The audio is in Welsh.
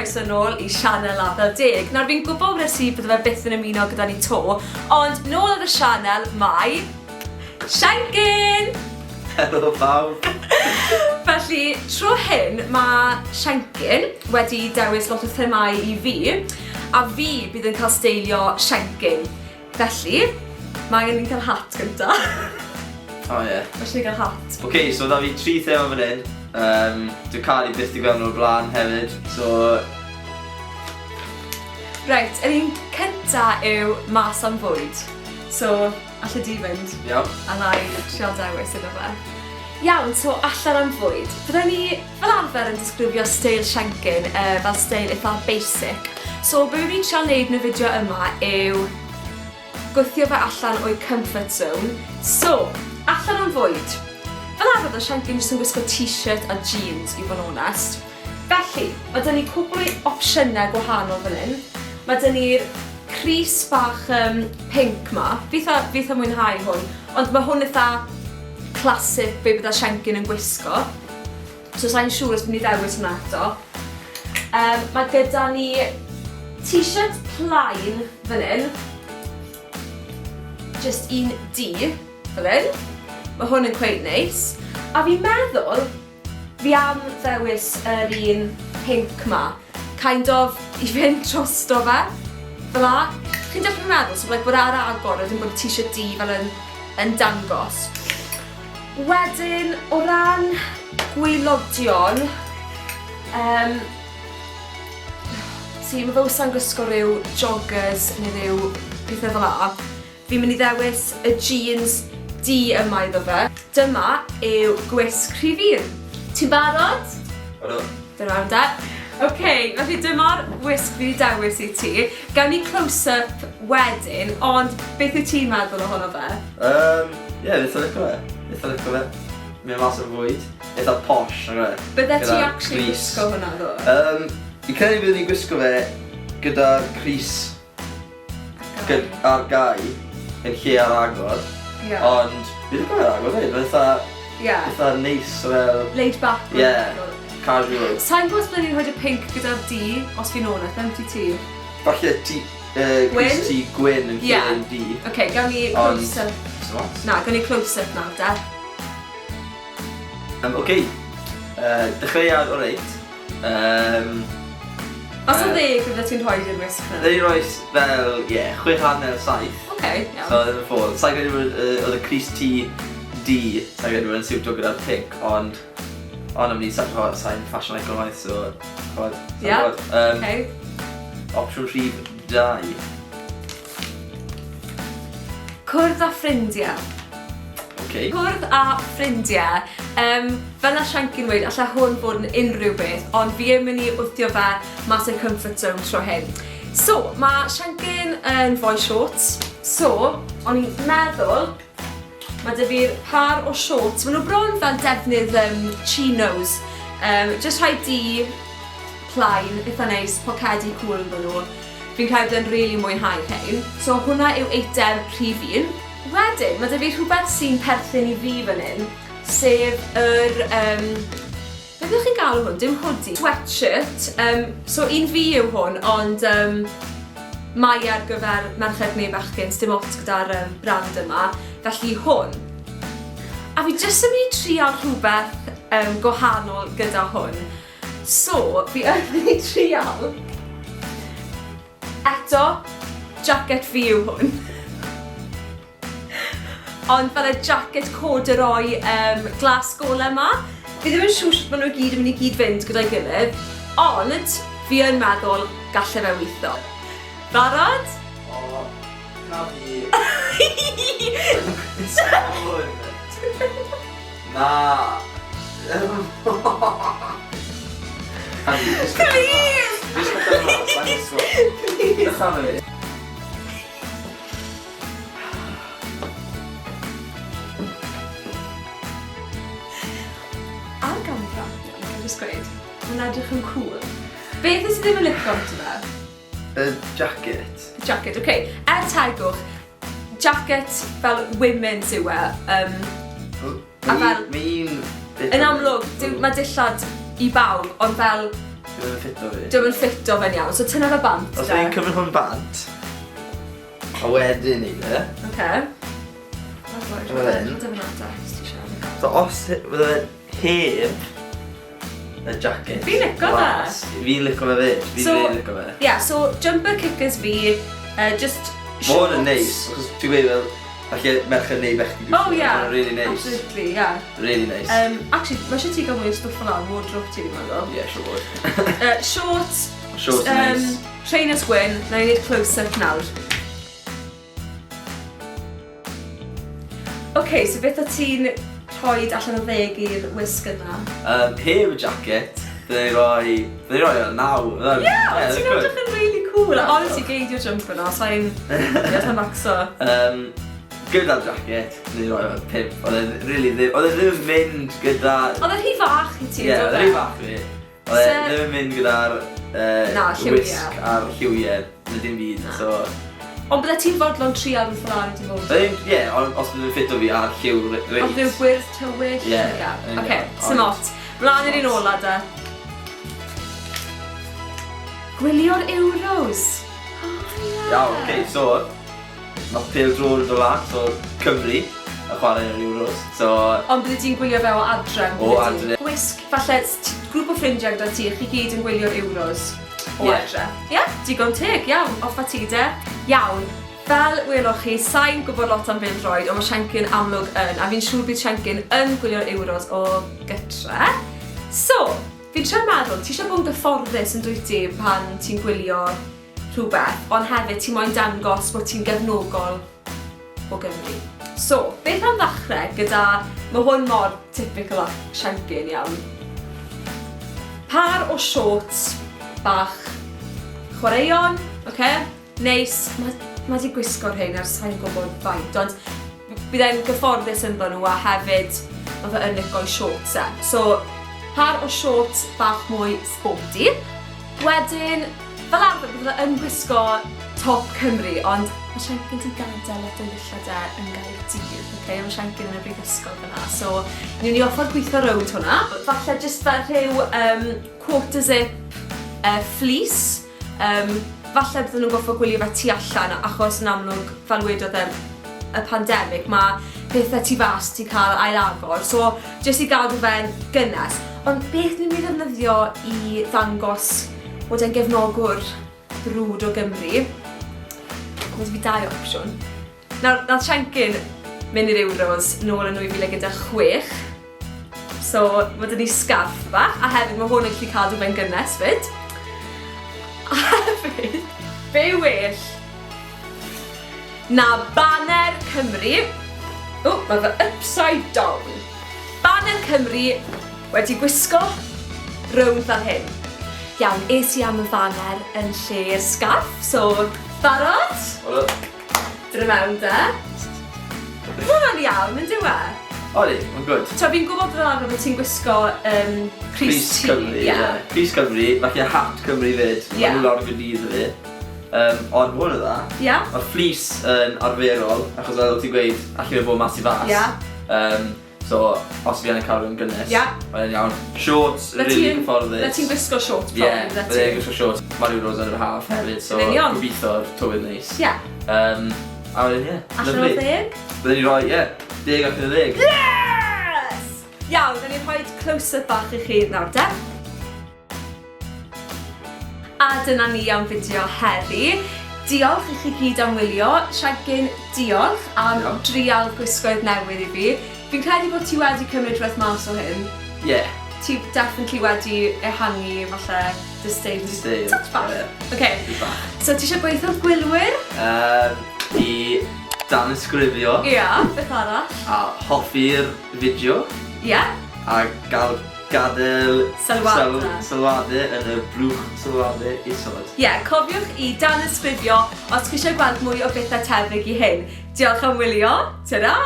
croeso nôl I sianel Label Deg. Nawr fi'n gwybod resi bydde fe byth yn ymuno gyda ni to, ond nôl ar y sianel mae... Siencyn! Helo pawb! Felly, tro hyn mae Siencyn wedi dewis lot o themau I fi, a fi bydd yn cael steilio Siencyn. Felly, mae angen ni'n cael hat gynta. O ie. Felly ni'n cael hat. Oce, so da fi 3 thema fan hyn. Dwi'n cael I byth I gweld nhw'r blaen hefyd, so... Reit, yr un cynta yw mas am fwyd. So, allai di fynd. Iawn. A na I trial dewis iddo fe. Iawn, so allan am fwyd. Byddwn ni fel arfer yn disgrifio steil Siencyn fel steil eitha basic. So, be fi'n trial neud yn y fideo yma yw gweithio fe allan o'i comfort zone. So, allan am fwyd. Fel arfer oedd Siencyn jyst yn gwisgo t-shirt a jeans I fod yn onest. Felly, mae dyn ni cwbl o opsiynau gwahanol fan hyn. Mae dyn ni'r crys bach pink ma. Fi eitha mwynhau hwn, ond mae hwn eitha classic be bydda Siencyn yn gwisgo. So sa'n siŵr os bydd ni ddewis hwnna eto. Mae gyda ni t-shirt plain fan hyn. Just un D fan hyn. Mae hwn yn cweith neis. A fi'n meddwl, fi am ddewis yr un pink ma. Kind of I fynd trosto fe. Fel la. Chi'n dechrau meddwl, so bod ar agor wedyn bod t-shirt D fel yn dangos. Wedyn, o ran gwylodion, mae fe wsa'n gwisgo rhyw joggers neu rhyw pethau fel la. Fi'n mynd I ddewis y jeans D yma iddo fe. Dyma yw gwisg rhif 1. Ti'n barod? Ydw. Dyna am da. Oce, felly dyma'r wisg fi wedi dewis I ti. Gawn ni close-up wedyn, ond beth wyt ti'n meddwl o hwnna fe? Ie, eitha licio fe. Eitha licio fe. Mae'n mas o fwyd. Eitha posh, nag fe. Bydde ti actually gwisgo hwnna ddo? Fi'n credu bydd ni'n gwisgo fe gyda'r crys ar gau yn lle ar agor. Ond bydd yn gwneud agor fe, eitha neis fel... Laid back. Casual. Sa'n gwrs byddwn ni'n rhoi y pink gyda'r D, os fi'n onest, am ti ti? Falle crys ti gwyn yn lle yn D. Oce, gawn ni close-up. Na, gawn ni close-up nawr, da. Oce, dechreuad o reit. Os o ddeg bydde ti'n rhoi i'r wisg na? Dde i'n rhoi fel, 6.5. Oce, iawn. So, ddim yn ffôl. Sa'n gwneud oedd y crys ti D, sa'n gwneud yn siwtio gyda'r pink, ond am ni sa'n ffasiwn economaidd, so... Ia, oce. Opsiwn rhif 2. Cwrdd a ffrindiau. Oce. Cwrdd a ffrindiau. Fel na Siencyn wedi, allai hwn bod yn unrhyw beth, ond fi yn mynd I wthio fe mas yn comfort zone tro hyn. So, mae Siencyn yn fwy shorts. So, o'n i'n meddwl, mae dy fi'r par o shorts. Maen nhw bron fel defnydd chinos. Just rhai D, plain, eitha neis, pocedi cool yn nhw. Fi'n credu yn rili mwynhau hyn. So, hwnna yw eitem rhif 1. Wedyn, mae dy fi rhywbeth sy'n perthyn I fi fan hyn, sef yr... Beth ydych chi'n galw hwn? Dim hoodie. Sweatshirt. So, un fi yw hwn, ond mae ar gyfer merched neu bechgyn, dim ots gyda'r brand yma. Felly hwn. A fi jyst yn mynd I trial rhywbeth gwahanol gyda hwn. So, fi yn mynd I trial. Eto, jacket fi yw hwn. Ond fel y jacket corduroy glas golau yma. Fi ddim yn siŵr sut maen nhw gyd yn mynd I gyd fynd gyda'i gilydd. Ond, fi yn meddwl gallai fe weithio. Barod? O, Cadi. Na. Please! Please! Ar gamra, dwi'n just gweud, mae'n edrych yn cool. Beth ys I ddim yn licio ti fe? Y jacket. Jacket, oce. Tegwch, jacket fel women's yw e. A fel... Yn Yn amlwg, mae dillad I bawb, ond fel Dwi'n ffito fi. Dwi'n yn ffito fe'n iawn, so tynna fe bant. Os ni'n cymryd hwn bant, a wedyn ni fe. Oce. So os fydde fe heb y jacket. Fi'n lico fe. Fi'n lico fe fyd, fi'n really lico fe. Ie, so jumper kickers fi, just shorts. Mae hwn yn neis, achos dwi'n gweud fel, falle merched neu bechgyn gwisgo. Oh ie, really nice. absolutely, ie. Really nice. Actually, mae eisiau ti gael mwy o stwff fel am wardrobe ti, fi'n meddwl. Ie, siwr bod. Shorts, Shorts yn neis. trainers gwyn, na i wneud close-up nawr. Oce, so beth o ti'n rhoi allan o ddeg i'r wisg yna? Heb y jacket, byddai'n rhoi ar 9. Ie, ti'n edrych yn really cool. Honestly, geidio jumper na, sa'n eitha maxo. Gyda'r jacket, byddai'n rhoi ar 5. Oedd e ddim yn mynd gyda... Oedd e'n rhy fach i ti, Ie, oedd e rhy fach fi. Oedd e ddim yn mynd gyda'r wisg a'r lliwiau, na dim byd, so... Ond bydde ti'n fodlon trial wrth fel arall i fod? Ie, os byddai'n ffito fi ar lliw reit. Ond rhyw gwyrdd tywyll? Ie. Oce, sy'n ot. Mlaen i'r un ola da. Gwylio'r Euros. Iawn, oce, so... Mae pêl drôn yn dod lan, so Cymru, a chwarae yn yr Euros, so... Ond bydde ti'n gwylio fel o adre? O adre. Wisg, falle, grŵp o ffrindiau gyda ti, chi gyd yn gwylio'r Euros o adre. Ie, digon teg, iawn, off a ti de. Iawn, fel welwch chi, sa'n gwybod lot am beth roed, ond mae Siencyn amlwg yn, a fi'n siŵr bydd Siencyn yn gwylio'r Euros o gytre. So, fi'n trio meddwl, ti eisiau bod yn gyfforddus yn dwyt ti pan ti'n gwylio rhywbeth, ond hefyd ti moyn dangos bod ti'n gefnogol o Gymru. So, beth am ddechrau gyda, mae hwn mor typical o Siencyn iawn. Par o shorts bach chwaraeon, oce? Neis, mae di gwisgo'r hyn ar sa'n gwybod faint, ond bydd e'n gyfforddus ynddo nhw a hefyd mae fe yn lico'i shorts e. So, par o shorts bach mwy sporty. Wedyn, fel arfer bydd fe yn gwisgo top Cymru, ond mae Siencyn di gadael lot o ddillad yn gael dydd, okay? Mae Siencyn yn y brifysgol fyna, so ni'n ni offer gweithio rownd hwnna. Falle jyst fel rhyw quarter zip fleece, falle bydden nhw'n goffo gwylio fe tu allan achos yn amlwg fel wedodd y pandemig mae pethau tu fas ti cael ail-agor, so jyst i gadw fe'n gynnes. Ond beth ni'n mynd defnyddio i ddangos bod e'n gefnogwr brwd o Gymru? Mae fi 2 opsiwn. Nath Siencyn mynd i'r Euros nôl yn 2016. So, mae dyn ni scarf bach, a hefyd mae hwn yn gallu cadw fe'n gynnes fyd. A hefyd, be well na banner Cymru. O, mae fe upside down. Banner Cymru wedi gwisgo rownd fel hyn. Iawn, es i am y banner yn lle'r scarf, so barod? Dyna mewn de. Mae hwnna'n iawn, yn dyw e? Odi, mae'n good. So, fi'n gwybod fel arfer bod ti'n gwisgo Crys Cymru, ie. Crys Cymru, falle hat Cymru fyd. Mae'n lawr o gydydd fi. Ond hwn o dda. Mae'r fleece yn arferol, achos fel ti'n gweud, allu fe bod mas i fas. So, os fi yn cael yn gynnes, mae'n iawn. Shorts, really cyfforddus. Na ti'n gwisgo shorts, probably? Ie, byddai'n gwisgo shorts. Mae'r Euros yn yr haf hefyd, so gobeithio'r tywydd neis. A wedyn, ie, allan o 10? Byddai'n ni rhoi, 10 allan o 10. Yes! Iawn, da ni'n rhoi close-up bach i chi nawr, de? A dyna ni am fideo heddi. Diolch i chi gyd am wylio. Siencyn, diolch am drial gwisgoedd newydd i fi. Fi'n credu bod ti wedi cymryd rhywbeth mas o hyn. Ie. Ti definitely wedi ehangu falle disdain. Touch bach. Oce. So ti eisiau gweithio gwylwyr? I danysgrifio. Beth arall? A hoffi'r fideo. A gael gadael sylwadau yn y blwch sylwadau isod. Cofiwch i danysgrifio os chi eisiau gweld mwy o bethau tebyg i hyn. Diolch am wylio. Ta-da!